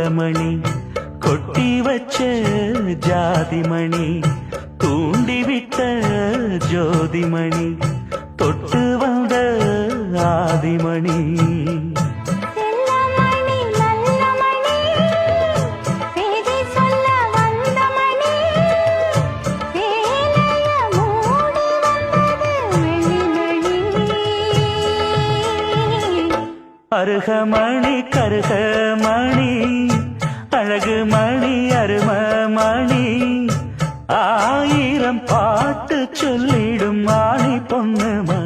முல்லமணி கொட்டி வச்ச ஜாதிமணி தூண்டிவிட்ட ஜோதிமணி தொட்டு வந்த ஆதிமணி அருகமணி கருகமணி அழகு மணி அருமமணி ஆயிரம் பாட்டு சொல்லிடும் மாணி பொண்ணு மணி